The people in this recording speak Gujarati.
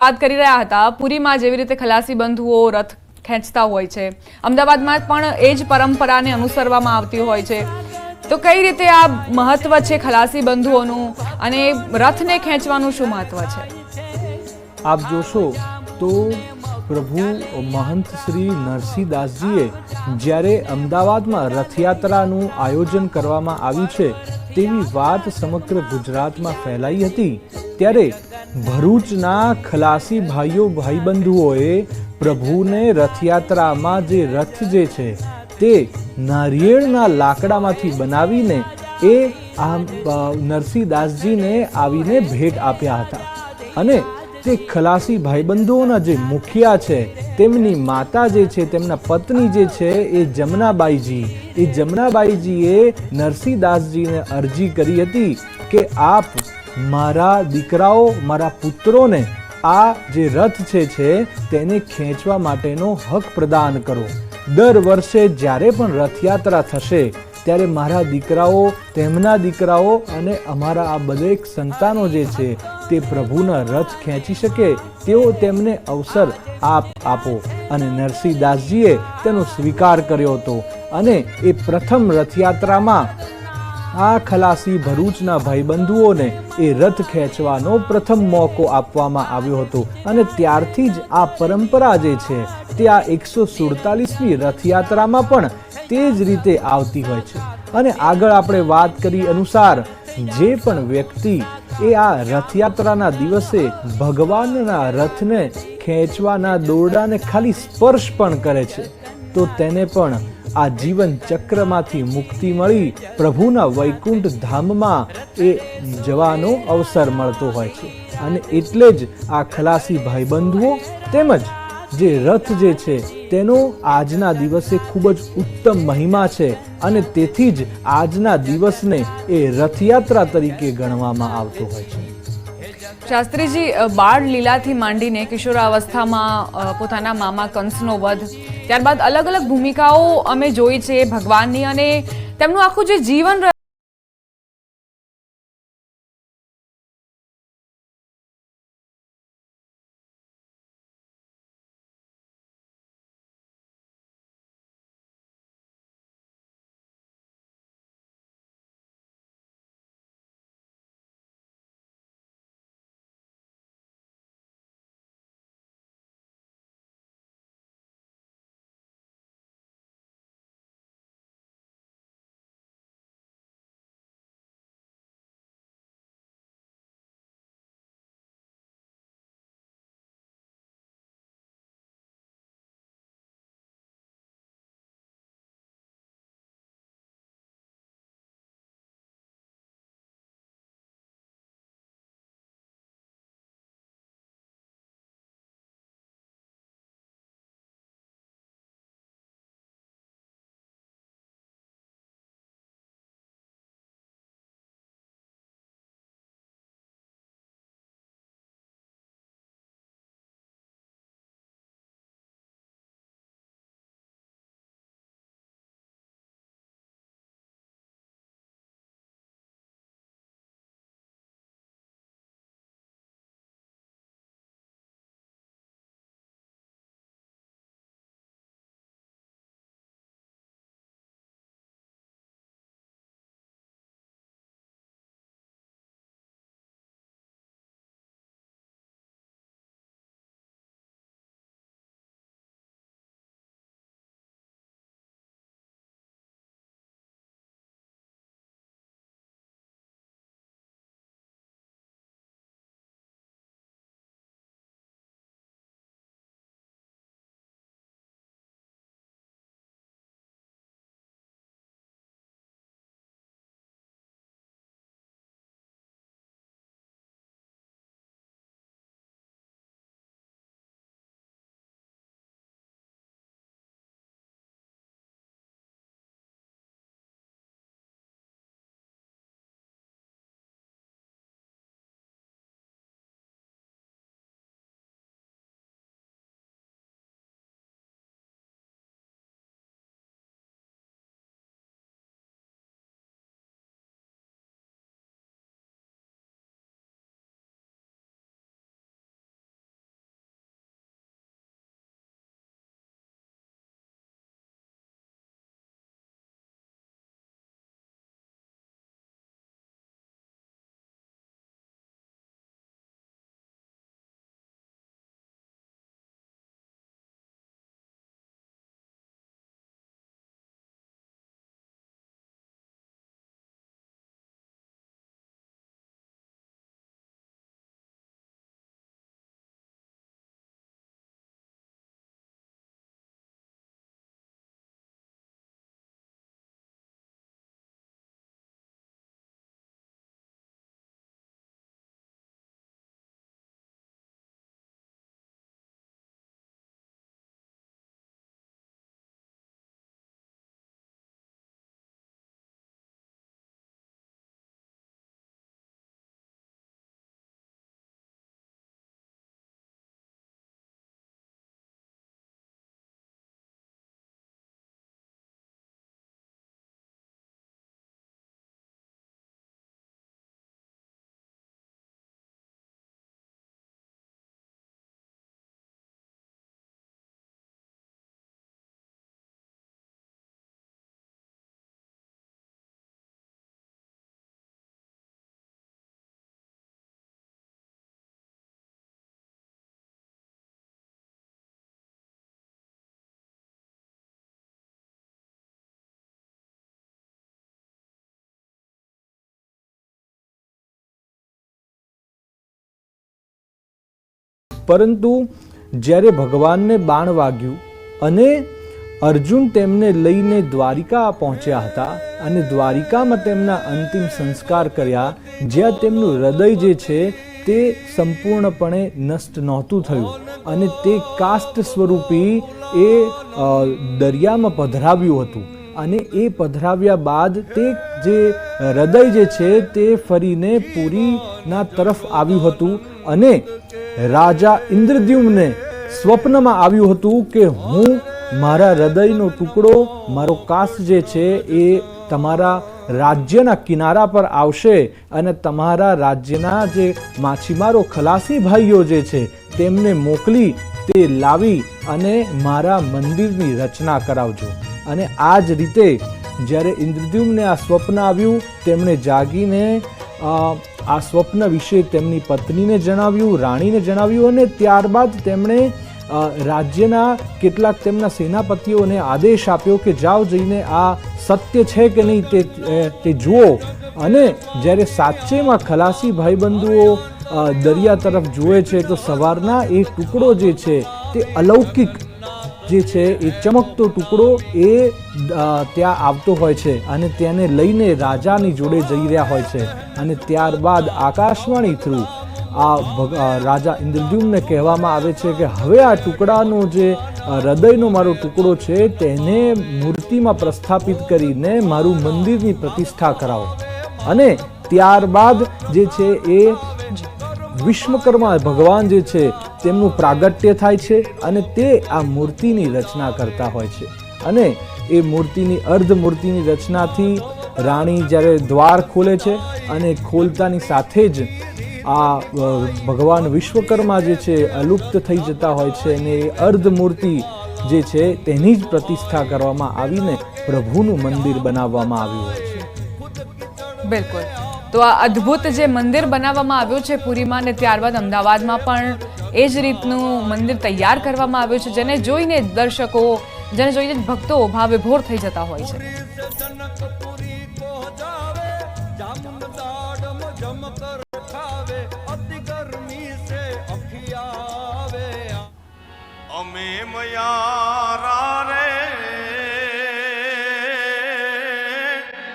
વાત કરી રહ્યા હતા પુરીમાં જેવી રીતે ખલાસી બંધુઓ રથ ખેંચતા હોય છે, અમદાવાદમાં પણ એ જ પરંપરાને અનુસરવામાં આવતી હોય છે। તો કઈ રીતે આ મહત્વ છે ખલાસી બંધુઓનું અને રથને ખેંચવાનું શું મહત્વ છે? આપ જોશો તો પ્રભુ મહંત શ્રી નરસિંહદાસજીએ જ્યારે અમદાવાદમાં રથયાત્રાનું આયોજન કરવામાં આવ્યું છે તેવી વાત સમગ્ર ગુજરાતમાં ફેલાઈ હતી, ત્યારે ભરૂચના ખલાસી ભાઈઓ ભાઈબંધુઓએ પ્રભુને રથયાત્રામાં જે રથ જે છે તે નારિયેળના લાકડામાંથી બનાવીને એ નરસિંહદાસજીને આવીને ભેટ આપ્યા હતા। અને તે ખલાસી ભાઈબંધુઓના જે મુખિયા છે તેમની માતા જે છે, તેમના પત્ની જે છે એ જમનાબાઈજીએ નરસિંહદાસજીને અરજી કરી હતી કે આપ મારા દીકરાઓ, મારા પુત્રોને આ જે રથ છે તેને ખેંચવા માટેનો હક પ્રદાન કરો। દર વર્ષે જ્યારે પણ રથયાત્રા થશે ત્યારે મારા દીકરાઓ, તેમના દીકરાઓ અને અમારા આ દરેક સંતાનો જે છે તે પ્રભુના રથ ખેંચી શકે તેવો તેમને અવસર આપો। અને નરસિંહદાસજીએ તેનો સ્વીકાર કર્યો હતો અને એ પ્રથમ રથયાત્રામાં આ ખલાસી ભરૂચના ભાઈબંધુઓને એ રથ ખેંચવાનો પ્રથમ મોકો આપવામાં આવ્યો હતો અને ત્યારથી જ આ પરંપરા જે છે તે આ 147મી રથયાત્રામાં પણ તે જ રીતે આવતી હોય છે। અને આગળ આપણે વાત કરી અનુસાર જે પણ વ્યક્તિ એ આ રથયાત્રાના દિવસે ભગવાનના રથને ખેંચવાના દોરડાને ખાલી સ્પર્શ પણ કરે છે તો તેને પણ આ જીવન ચક્રમાંથી મુક્તિ મળી પ્રભુના વૈકુંઠ ધામમાં એ જવાનો અવસર મળતો હોય છે। અને એટલે જ આ ખલાસી ભાઈબંધુઓ તેમજ જે રથ જે છે તેનો આજના દિવસે ખૂબ જ ઉત્તમ મહિમા છે અને તેથી જ આજના દિવસને એ રથયાત્રા તરીકે ગણવામાં આવતો હોય છે। શાસ્ત્રીજી, બાળ લીલાથી માંડીને કિશોરાવસ્થામાં પોતાના મામા કંસનો વધ, ત્યારબાદ અલગ અલગ ભૂમિકાઓ અમે જોઈ છે ભગવાનની અને તેમનું આખું જે જીવન પરંતુ જ્યારે ભગવાનને બાણ વાગ્યું અને અર્જુન તેમને લઈને દ્વારિકા પહોંચ્યા હતા અને દ્વારિકામાં તેમના અંતિમ સંસ્કાર કર્યા, જ્યાં તેમનું હૃદય જે છે તે સંપૂર્ણપણે નષ્ટ નહોતું થયું અને તે કાષ્ટ સ્વરૂપી એ દરિયામાં પધરાવ્યું હતું અને એ પધરાવ્યા બાદ તે જે હૃદય જે છે તે ફરીને પુરીના તરફ આવ્યું હતું અને રાજા ઇન્દ્રદ્યુમ્નને સ્વપ્નમાં આવ્યું હતું કે હું મારા હૃદયનો ટુકડો, મારો કાસ જે છે એ તમારા રાજ્યના કિનારા પર આવશે અને તમારા રાજ્યના જે માછીમારો ખલાસી ભાઈઓ જે છે તેમને મોકલી તે લાવી અને મારા મંદિરની રચના કરાવજો. અને આ જ રીતે જ્યારે ઇન્દ્રદ્યુમ્નને આ સ્વપ્ન આવ્યું, તેમણે જાગીને આ સ્વપ્ન વિશે તેમની પત્નીને જણાવ્યું, રાણીને જણાવ્યું અને ત્યારબાદ તેમણે રાજ્યના કેટલાક તેમના સેનાપતિઓને આદેશ આપ્યો કે જાઓ જઈને આ સત્ય છે કે નહીં તે જુઓ. અને જ્યારે સાચેમાં ખલાસી ભાઈબંધુઓ દરિયા તરફ જુએ છે તો સવારના એ ટુકડો જે છે તે અલૌકિક જે છે એ ચમકતો ટુકડો એ ત્યાં આવતો હોય છે અને તેને લઈને રાજાની જોડે જઈ રહ્યા હોય છે. અને ત્યારબાદ આકાશવાણી થ્રુ રાજા ઇન્દ્રદ્યુમ્નને કહેવામાં આવે છે કે હવે આ ટુકડાનો જે હૃદયનો મારો ટુકડો છે તેને મૂર્તિમાં પ્રસ્થાપિત કરીને મારું મંદિરની પ્રતિષ્ઠા કરાવો. અને ત્યારબાદ જે છે એ વિશ્વકર્મા ભગવાન જે છે તેમનું પ્રાગટ્ય થાય છે અને તે આ મૂર્તિની રચના કરતા હોય છે. અને એ મૂર્તિની અર્ધમૂર્તિની રચનાથી રાણી જ્યારે દ્વાર ખોલે છે અને ખોલતાની સાથે જ આ ભગવાન વિશ્વકર્મા જે છે અલુપ્ત થઈ જતા હોય છે અને એ અર્ધમૂર્તિ જે છે તેની જ પ્રતિષ્ઠા કરવામાં આવીને પ્રભુનું મંદિર બનાવવામાં આવ્યું હોય છે. બિલકુલ. તો આ અદ્ભુત જે મંદિર બનાવવામાં આવ્યું છે પુરીમાં ને ત્યારબાદ અમદાવાદમાં પણ એ જ રીતનું મંદિર તૈયાર કરવામાં આવ્યું છે, જેને જોઈને દર્શકો, જેને જોઈને ભક્તો ભાવેભોર થઈ જતા હોય છે. અમે મયારા રે